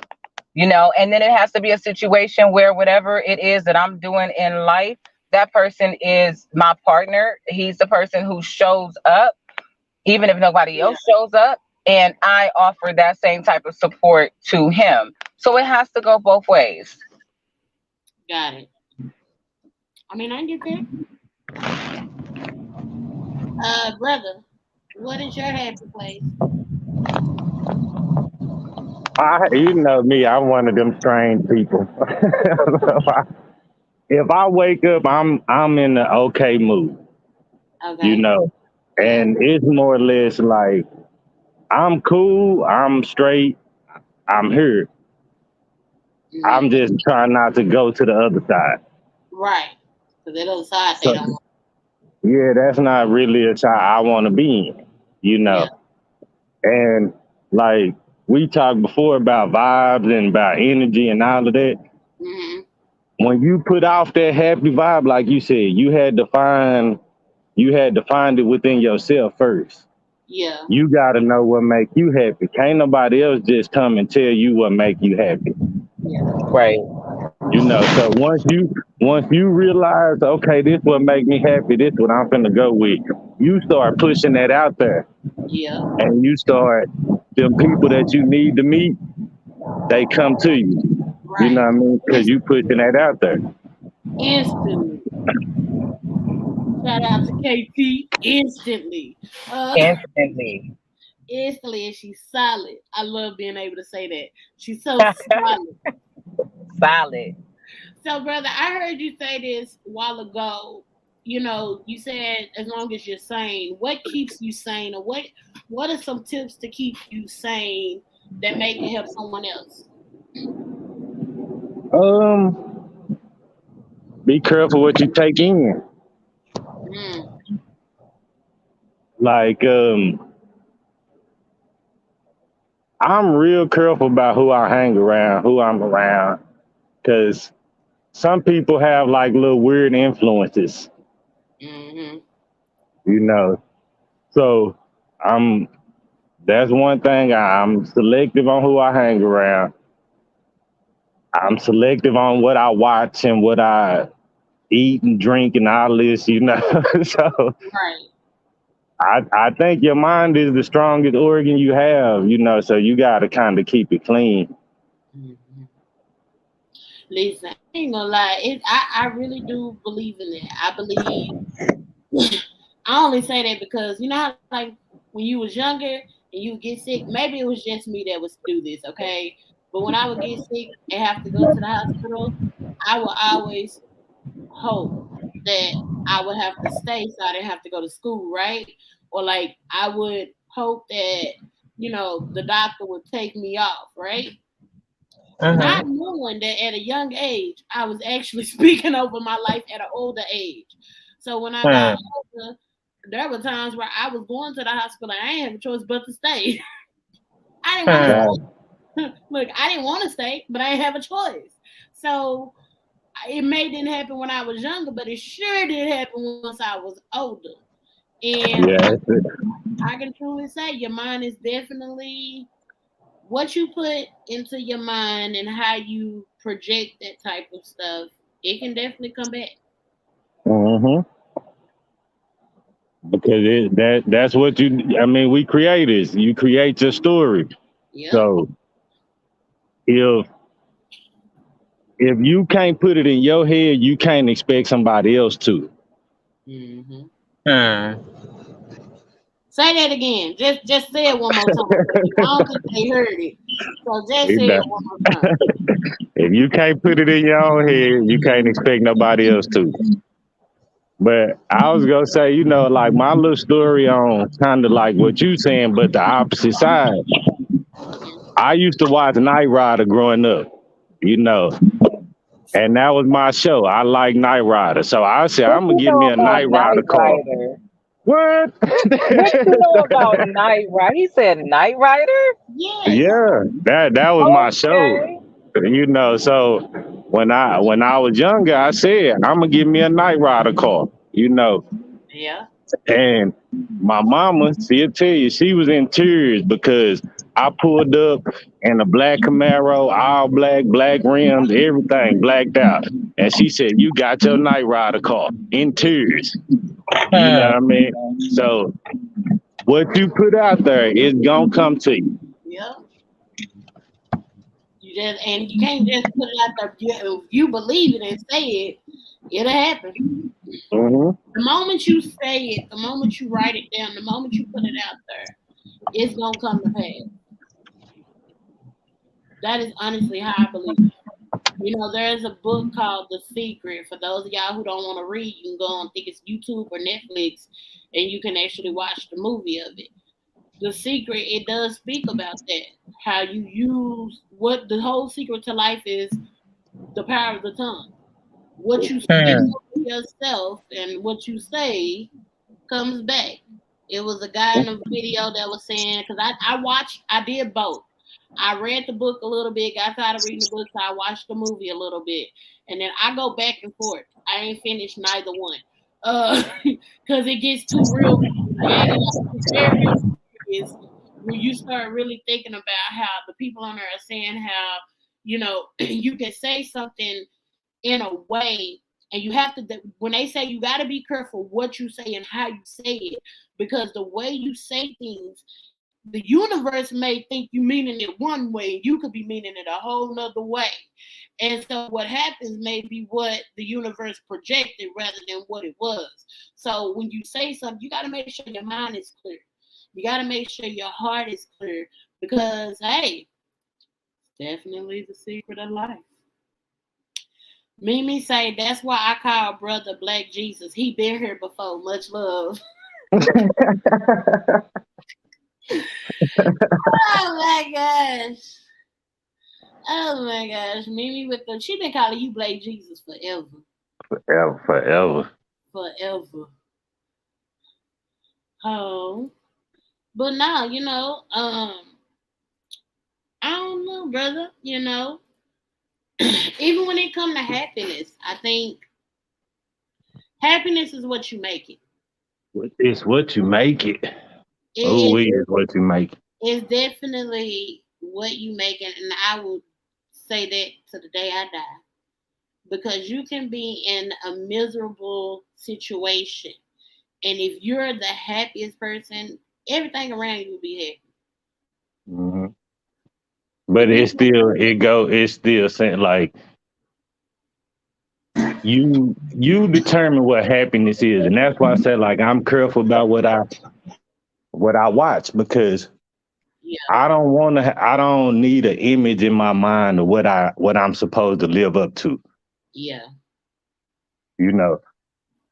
And then it has to be a situation where whatever it is that I'm doing in life, that person is my partner. He's the person who shows up, even if nobody Yeah, else shows up. And I offer that same type of support to him. So it has to go both ways. got it. I mean, I get that. Brother, what is your happy place? You know me, I'm one of them strange people. If I wake up, I'm in the okay mood, you Okay. know, Yeah. and it's more or less like I'm cool, I'm straight, I'm here. I'm Hmm. just trying not to go to the other side. Right. Because that other side they So don't want. yeah, that's not really a side I want to be in, you Yeah. know. And like we talked before about vibes and about energy and all of that. Hmm. When you put off that happy vibe, like you said, you had to find it within yourself first. Yeah. You got to know what make you happy. Can't nobody else just come and tell you what make you happy. Yeah. Right. So once you realize, okay, this what make me happy, this what I'm finna go with. You start pushing that out there, Yeah. and you start them people that you need to meet, they come to you. You know Right. what I mean? Because you pushing that out there. Instantly. Shout out to KT. Instantly. Instantly. Instantly, and she's solid. I love being able to say that. She's so solid. Solid. So, brother, I heard you say this a while ago. You said as long as you're sane. What keeps you sane, or what are some tips to keep you sane that may can help someone else? Um, be careful what you take in. Mm, Like, I'm real careful about who I hang around, who I'm around, because some people have like little weird influences, mm-hmm. you know. So I'm that's one thing. I'm selective on who I hang around. I'm selective on what I watch and what I eat and drink and all this, you know. So Right. I think your mind is the strongest organ you have, you know. So you got to kind of keep it clean. Mm-hmm. Listen, I ain't gonna lie. I really do believe in it. I believe. I only say that because how, like when you was younger and you get sick, maybe it was just me that would do this, okay? But when I would get sick and have to go to the hospital, I would always hope that I would have to stay so I didn't have to go to school, right? Or like I would hope that, the doctor would take me off, right? Not Mm-hmm. knowing that at a young age, I was actually speaking over my life at an older age. So when I got older, there were times where I was going to the hospital and I didn't have a choice but to stay. I didn't want to Right. stay. Look, I didn't want to stay, but I didn't have a choice. So it may didn't happen when I was younger, but it sure did happen once I was older. And Yeah. I can truly say your mind is definitely what you put into your mind and how you project that type of stuff, it can definitely come back. Mm-hmm. Because that's what you. I mean, we creators. You create your story. Yep. So if if you can't put it in your head, you can't expect somebody else to. Mm-hmm. Hmm. Say that again. Just say it one more time. I don't think they heard it. So just You say know, it one more time. if you can't put it in your own head, you can't expect nobody else to. But I was gonna say, like my little story on kind of like what you saying, but the opposite side. I used to watch Knight Rider growing up, you know, and that was my show. I like Knight Rider, so I said What I'm gonna you give know me a about Knight Rider Night car. Rider? What? What you know about Night Rider? He said Night Rider? Yes. Yeah, that was my show. Okay. So when I was younger, I said I'm gonna give me a Knight Rider car. Yeah. And my mama, she'll tell you, she was in tears because I pulled up in a black Camaro, all black, black rims, everything blacked out. And she said, "You got your Knight Rider car," in tears. You know what Hmm. I mean? So what you put out there is gonna come to you. Yep. You can't just put it out there. If you believe it and say it, it'll happen. Hmm. The moment you say it, the moment you write it down, the moment you put it out there, it's gonna come to pass. That is honestly how I believe it. There's a book called The Secret. For those of y'all who don't want to read, you can go on, I think it's YouTube or Netflix, and you can actually watch the movie of it. The Secret, it does speak about that. How you use what the whole secret to life is, the power of the tongue. What you speak Hmm. over yourself and what you say comes back. It was a guy in a video that was saying, because I did both. I read the book a little bit, got tired of reading the book, so I watched the movie a little bit. And then I go back and forth. I ain't finished neither one. Because it gets too real. It's very serious when you start really thinking about how the people on there are saying how, you can say something in a way, and you have to, when they say you got to be careful what you say and how you say it, because the way you say things, the universe may think you meaning it one way, you could be meaning it a whole nother way. And so what happens may be what the universe projected rather than what it was. So when you say something, you got to make sure your mind is clear. You got to make sure your heart is clear, because hey, definitely the secret of life. Mimi say that's why I call brother Black Jesus. He been here before. Much love. Oh my gosh. Oh my gosh. Mimi with the she been calling you Black Jesus forever. Forever, forever. Forever. Oh. But now, I don't know, brother. Even when it comes to happiness, I think happiness is what you make it. It's what you make it. Oh, It, we is what you make it. it's definitely what you make it, and I will say that to the day I die. Because you can be in a miserable situation, and if you're the happiest person, everything around you will be happy. Hmm. The But people, it's still saying like you determine what happiness is, and that's why I said like I'm careful about what I watch because yeah, I don't need an image in my mind of what I'm supposed to live up to. yeah, You know,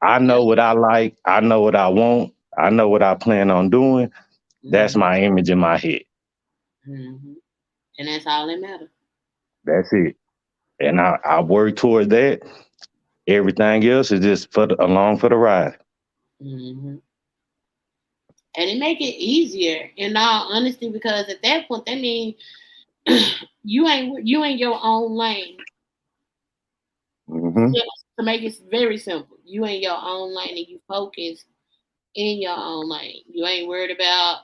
I yeah, know what I like, I know what I want, I know what I plan on doing. That's mm-hmm, my image in my head. mm-hmm. And that's all that matters. That's it. And I work toward that. Everything else is just along for the ride. Mm-hmm. And it make it easier, in all honesty, because at that point, that means you ain't your own lane. Hmm. Just to make it very simple, you ain't your own lane, and you focus in your own lane. You ain't worried about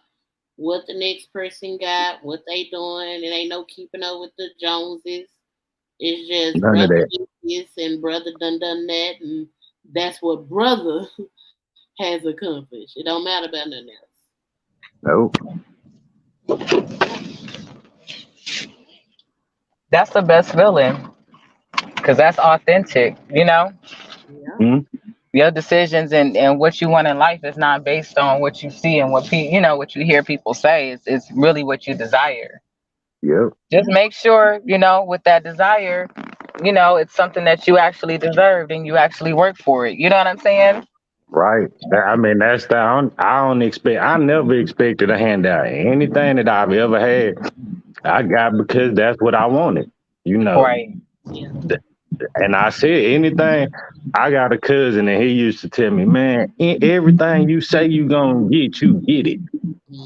what the next person got, what they doing. It ain't no keeping up with the Joneses. It's just None of brother that. did this and brother done that, and that's what brother has accomplished. It don't matter about nothing else. Nope. That's the best feeling because that's authentic. Yeah. Hmm. Your decisions and what you want in life is not based on what you see and what you hear people say. It's really what you desire. Yep. Just make sure, with that desire, it's something that you actually deserved and you actually work for it. You know what I'm saying? Right. I mean, that's the I don't expect. I never expected a handout. Anything that I've ever had, I got because that's what I wanted. You know. Right. Yeah. And I said anything. I got a cousin and he used to tell me, man, everything you say you gonna get, you get it.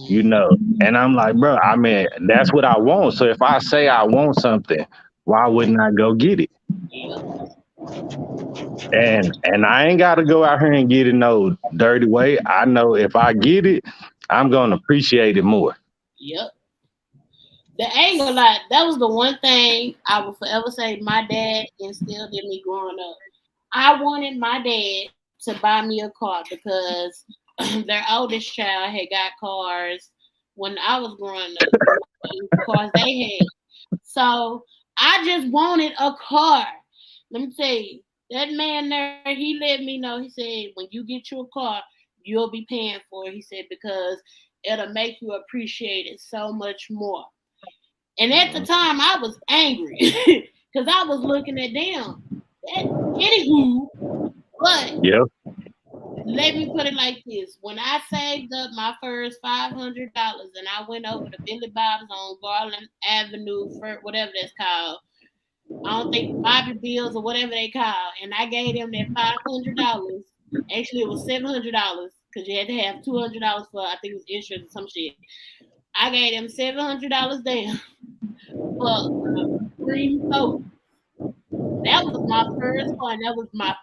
You Mm, know. And I'm like, bro, I mean, that's what I want. So if I say I want something, why wouldn't I go get it? yep. And I ain't got to go out here and get it no dirty way. I know if I get it, I'm gonna appreciate it more. Yep. The angle, like that was the one thing I will forever say my dad instilled in me growing up. I wanted my dad to buy me a car because their oldest child had got cars when I was growing up. Cars they had. So I just wanted a car. Let me tell you, that man there, he let me know. He said, when you get you a car, you'll be paying for it. He said, because it'll make you appreciate it so much more. And at the time, I was angry because I was looking at them. Anywho, but Yep. let me put it like this: when I saved up my first $500 and I went over to Billy Bob's on Garland Avenue, for whatever that's called, I don't think Bobby Bills or whatever they call, and I gave them that $500. Actually, it was $700 because you had to have $200 for I think it was insurance or some shit. I gave them $700 down for cream soda. That was my first car. And that was my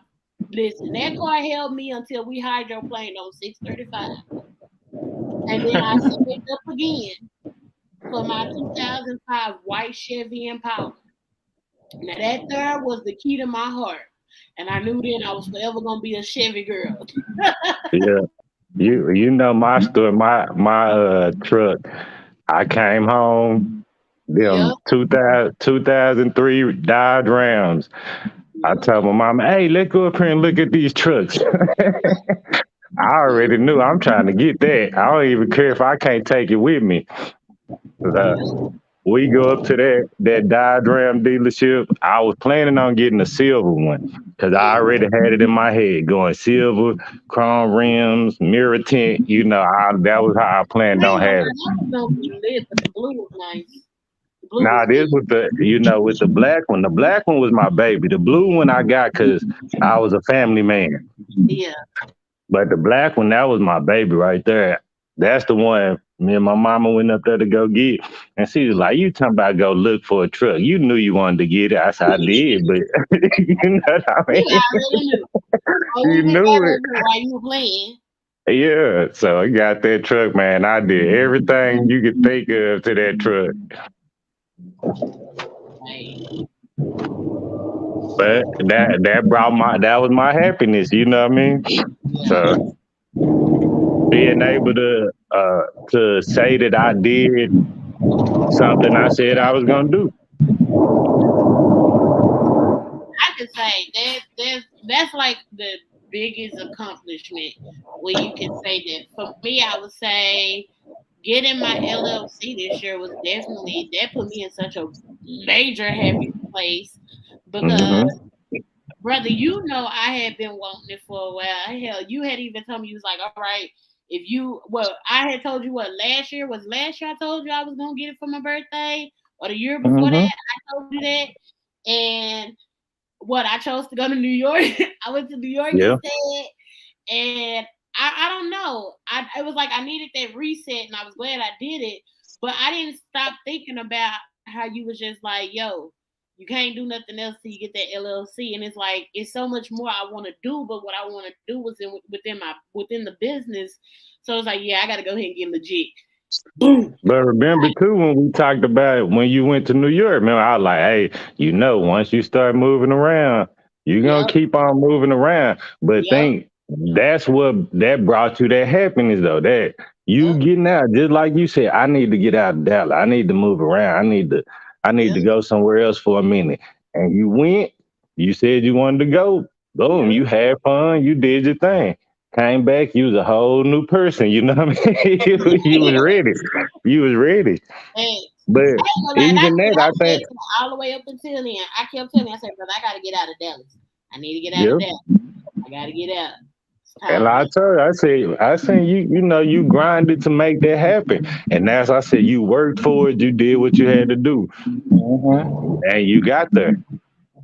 listen. That car held me until we hydroplaned on 635, and then I saved up again for my 2005 white Chevy Impala. Now that there was the key to my heart, and I knew then I was forever gonna be a Chevy girl. Yeah. You know my story, my truck. I came home, them Yep. 2003 Dodge Rams. I told my mom, hey, let's go up here and look at these trucks. I already knew I'm trying to get that. I don't even care if I can't take it with me. 'Cause, we go up to that Dodge Ram dealership. I was planning on getting a silver one because I Yeah. already had it in my head going silver, chrome rims, mirror tint. That was how I planned I on ain't gonna having. lie, that was gonna be lit, but the blue was nice. The blue Now was this good. with with the black one. The black one was my baby. The blue one I got because I was a family man. Yeah. But the black one, that was my baby right there. That's the one me and my mama went up there to go get. And she was like, you talking about go look for a truck. You knew you wanted to get it. I said, I did, but you know what I You mean? already knew. Oh, we You just got knew it. up here while you were playing. Yeah. So I got that truck, man. I did everything you could think of to that truck. Right. But that was my happiness, you know what I mean? Yeah. So being able to say that I did something I said I was gonna do. I could say that's like the biggest accomplishment where you can say that. For me, I would say getting my LLC this year was definitely that put me in such a major happy place because Hmm. brother, you know I had been wanting it for a while. Hell, you had even told me you was like, all right, if you well, I had told you what last year I told you I was gonna get it for my birthday or the year before that Hmm. I told you that and what I chose to go to New York. I went to New York Yeah. instead, and I don't know. It was like I needed that reset, and I was glad I did it. But I didn't stop thinking about how you was just like, yo, you can't do nothing else till you get that LLC, and it's like it's so much more I want to do. But what I want to do was within the business. So it's like, yeah, I got to go ahead and get legit. Boom. But remember too when we talked about when you went to New York, man, I was like, hey, once you start moving around, you're gonna Yep. keep on moving around. But Yep. think that brought you that happiness though. That you Yep. getting out, just like you said, I need to get out of Dallas. I need to move around. I need to Yep. go somewhere else for a minute. And you went, you said you wanted to go. Boom, Yep. you had fun, you did your thing. Came back, you was a whole new person. You know what I mean? You was ready. You was ready. Hey, But I ain't gonna lie, even that, I I said think, to her all the way up until then. I kept telling me, I said, brother, I gotta get out of Dallas. I need to get out of yeah. Dallas. I gotta get out. It's And time. I told you, I said, you grinded to make that happen. And as I said, you worked for it, you did what you had to do, Mhm. and you got there.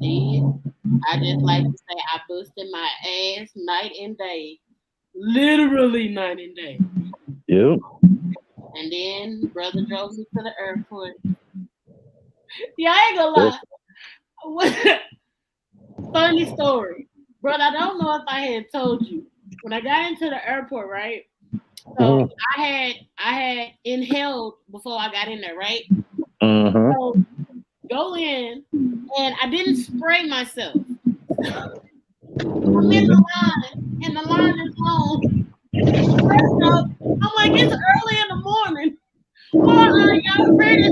Did. I just like to say I busted my ass night and day. Literally night and day. Yep. And then brother drove me to the airport. Yeah, I ain't gonna lie. Funny story. Brother, I don't know if I had told you. When I got into the airport, right? So Mhm. I had inhaled before I got in there, right? Mhm. So go in and I didn't spray myself. I'm in the Mhm. line and the line is long. First up, I'm like, it's early in the morning. Why are y'all ready?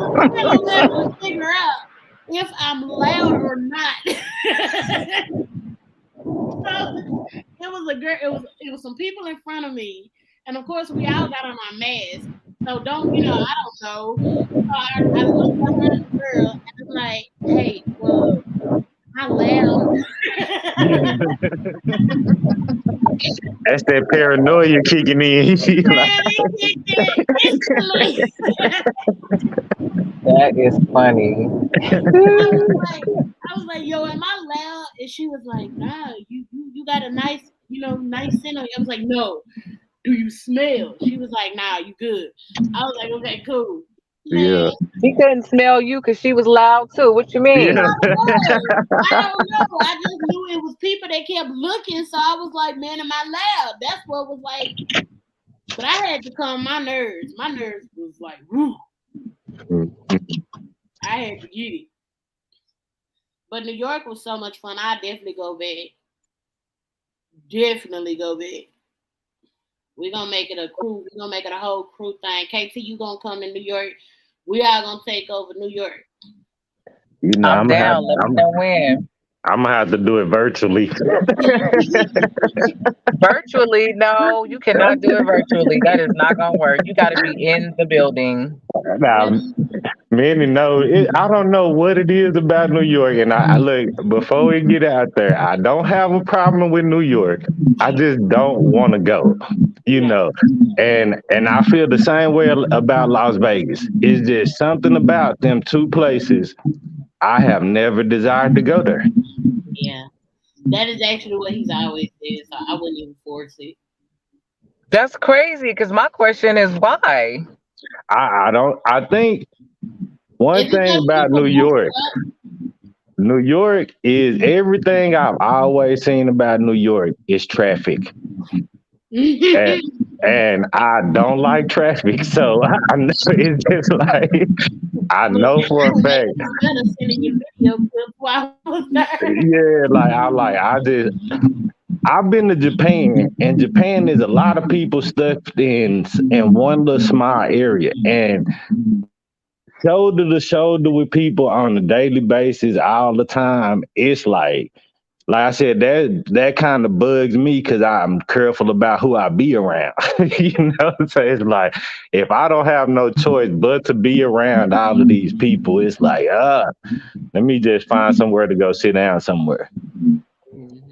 I'm still having to figure out if I'm loud or not. So it was a girl. It was some people in front of me, and of course we all got on our masks. So I don't know. So I looked behind the girl and I'm like, hey, how loud? That's that paranoia kicking in. You like, Man, it kicked in instantly. That is funny. I was like, yo, am I loud? And she was like, nah, you got a nice scent on you. I was like, no. Do you smell? She was like, nah, you good. I was like, okay, cool. Man, yeah, She couldn't smell you because she was loud too. What you mean? yeah. I don't know. I just knew it was people that kept looking, so I was like, man, am I loud? That's what was like. But I had to calm my nerves. My nerves was like, woo. I had to get it. But New York was so much fun. I definitely go back. Definitely go back. We're gonna make it a crew. We're gonna make it a whole crew thing. KT, you gonna come to New York. We are gonna take over New York. I'm down. Let me know when. I'm gonna have to do it virtually. Virtually, no, you cannot do it virtually. That is not gonna work. You got to be in the building. Now, Really? many know it. I don't know what it is about New York, and I look before we get out there. I don't have a problem with New York. I just don't want to go, you Yeah. know. And I feel the same way about Las Vegas. It's just something about them two places. I have never desired to go there. Yeah. That is actually what he's always said, so I wouldn't even force it. That's crazy because my question is why? I don't. I think Is one it thing just about people New York. boosted New York is everything I've always seen about New York is traffic. And, up? and I don't like traffic. So I know it's just like, I Look, know I for a was fact. actually gonna send you video clips while I was there. Yeah, I've been to Japan, and Japan is a lot of people stuck in one little small area. And shoulder to shoulder with people on a daily basis all the time, it's like I said, that kind of bugs me because I'm careful about who I be around. So it's like if I don't have no choice but to be around all of these people, it's like, let me just find somewhere to go sit down somewhere.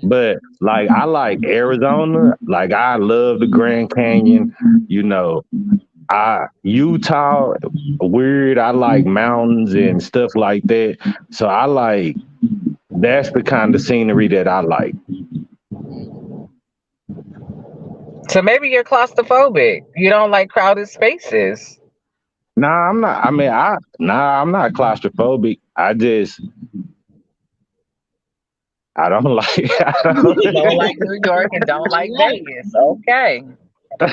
But like I like Arizona, like I love the Grand Canyon, you know. Utah weird. I like mountains and stuff like that. So that's the kind of scenery that I like. So maybe you're claustrophobic. You don't like crowded spaces. Nah, I'm not. I mean, I'm not claustrophobic. I don't like. I don't, Don't like New York and don't like Right. Vegas. Okay. All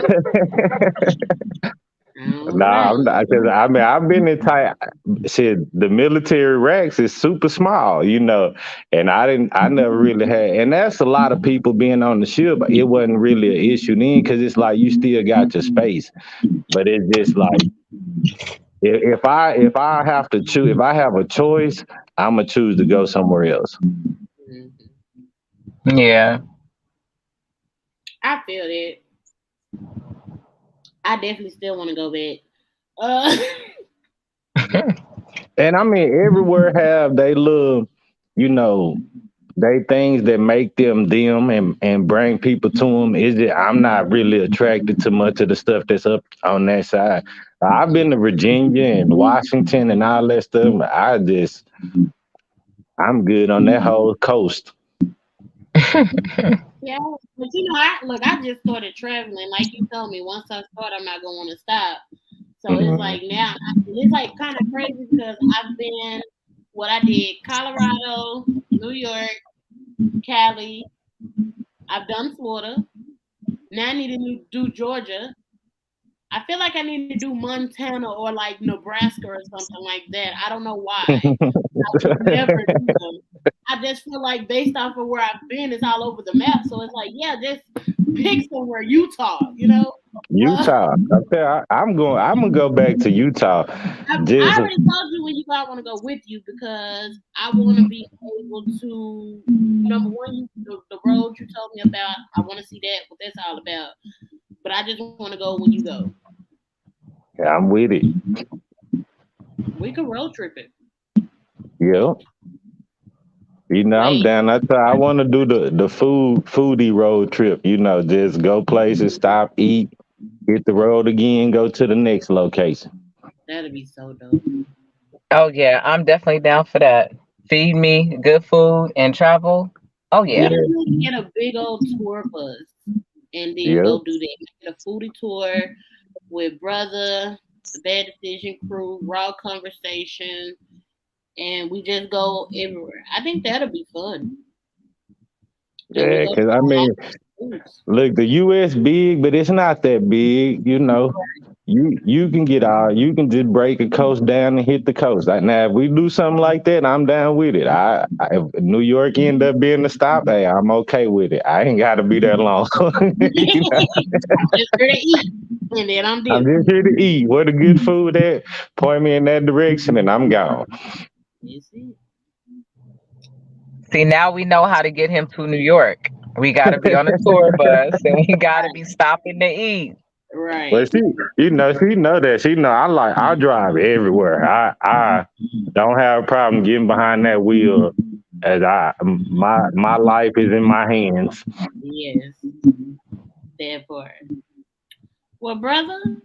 Nah, right. I'm not. 'Cause I mean, I've been in tight. Shit, the military racks is super small, and I never really had, and that's a lot of people being on the ship. It wasn't really an issue then because it's like you still got your space, but it's just like if I have to choose, if I have a choice, I'm gonna choose to go somewhere else. Mhm. Yeah. I feel that. I definitely still want to go back. Uh, And I mean, everywhere have they little, you know, they things that make them and bring people to them. Is it? I'm not really attracted to much of the stuff that's up on that side. I've been to Virginia and Washington and all that stuff. I'm good on that whole coast. yeah, but I just started traveling. Like you told me, once I start, I'm not gonna want to stop. So it's Mhm. like now, it's like kind of crazy because I've been what I did: Colorado, New York, Cali. I've done Florida. Now I need to do Georgia. I feel like I need to do Montana or like Nebraska or something like that. I don't know why. I just never do them. I just feel like based off of where I've been, it's all over the map. So it's like, yeah, just pick somewhere, Utah. Utah. I'm going. I'm gonna go back to Utah. I Just already told you when you go, I want to go with you because I want to be able to, number one, the road you told me about, I want to see that, what that's all about. But I just want to go when you go. I'm with it. We could road trip it. Yep. I'm Wait, down. I want to do the foodie road trip. Just go places, stop, eat, hit the road again, go to the next location. that'd be so dope. Oh yeah, I'm definitely down for that. Feed me good food and travel. Oh We yeah. just need to get a big old tour bus and then Yep. go do that. Get a foodie tour with brother, the Bad Decision crew, raw conversation, and we just go everywhere. I think that'll be fun. And we Yeah, go because I try all mean, the foods. look, the U.S. big, but it's not that big. You can get out. You can just break a coast down and hit the coast. Now, if we do something like that, I'm down with it. If New York end up being the stop, hey, I'm okay with it. I ain't got to be that long. You know, I'm just here to eat, and then I'm I'm dipping. just here to eat. Where the good food at? Point me in that direction, and I'm gone. You see? See, now we know how to get him to New York. We got to be on a tour bus and we got to be stopping to eat. Well, Right. she know that. She know I drive everywhere. I don't have a problem getting behind that wheel as my life is in my hands. Yes, that part. Well, brother,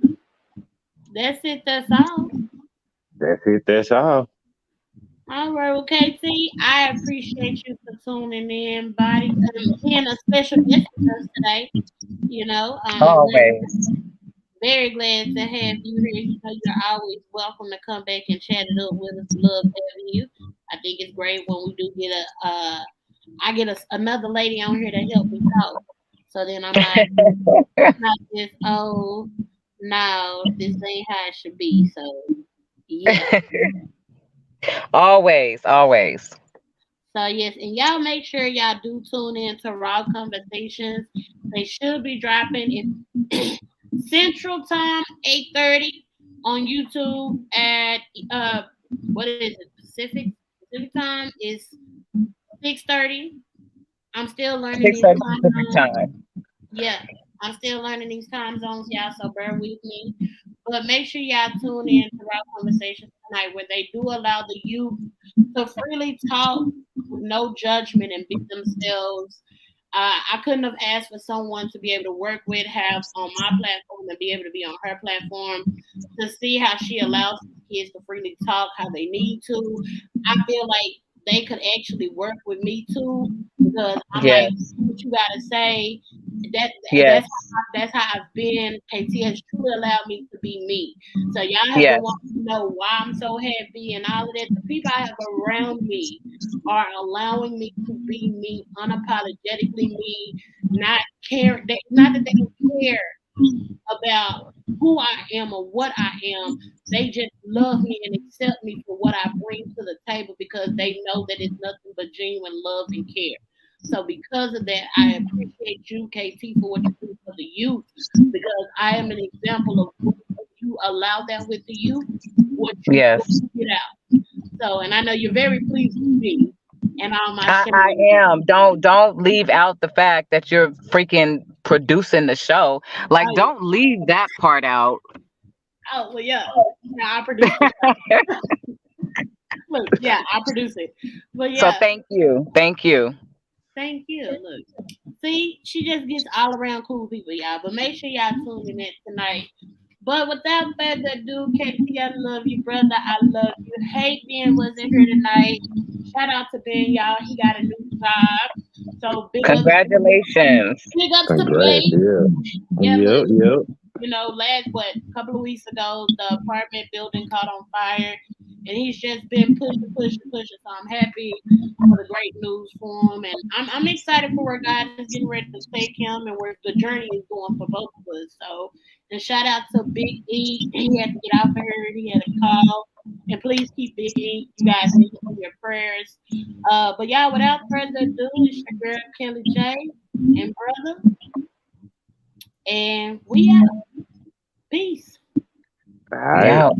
that's it. That's all. That's it. That's all. All right, well, KT, I appreciate you for tuning in, buddy, being a special guest with us today. We're Always. very glad to have you here. You're always welcome to come back and chat it up with us. Love having you. I think it's great when we do get I get another lady on here to help me talk. So then I'm like, not just, oh, no, this ain't how it should be. So, yeah. Always, always. So yes, and y'all make sure y'all do tune in to Raw Conversations. They should be dropping in Central Time, 8:30 on YouTube at what is it? Pacific time is 6:30. I'm still learning these 6:30 time Pacific zones. time. Yeah, I'm still learning these time zones, y'all. So bear with me. But make sure y'all tune in to Raw Conversations tonight, where they do allow the youth to freely talk with no judgment and be themselves. I couldn't have asked for someone to be able to work with, have on my platform, and be able to be on her platform to see how she allows kids to freely talk how they need to. I feel like they could actually work with me too because I'm like, Yes. what you gotta say. That Yes. that's how I've been. KT has truly allowed me to be me. So y'all have been Yes. wanting to know why I'm so happy and all of that. The people I have around me are allowing me to be me, unapologetically me, not care. Not that they don't care, about who I am or what I am. They just love me and accept me for what I bring to the table because they know that it's nothing but genuine love and care. So because of that, I appreciate you, KT, for what you do for the youth because I am an example of what you allow that with the youth, what you Yes. get out. So, and I know you're very pleased with me and all my I sharing. am. Don't leave out the fact that you're freaking producing the show. Like, Oh, yeah. don't leave that part out. Oh, well, yeah. Yeah, I produce the show. Look, yeah, I produce it. But So yeah, thank you. Thank you. thank you. Look, see, she just gets all around cool people, y'all. But make sure y'all tune in tonight. But without further ado, KT, I love you, brother. I love you. Hey, Ben wasn't here tonight. Shout out to Ben, y'all. He got a new job. So Congratulations. big ups to Congrats. Blake. Yeah. Yeah, look, Yep. you know, last a couple of weeks ago, the apartment building caught on fire, and he's just been pushing. So I'm happy for the great news for him, and I'm excited for where God is getting ready to take him and where the journey is going for both of us. So, and shout out to Big E. He had to get off of here. He had a call, and please keep Big E, you guys, in your prayers. But yeah, without further ado, it's your girl Kelly J and brother, and we out. Peace. All right. Yeah.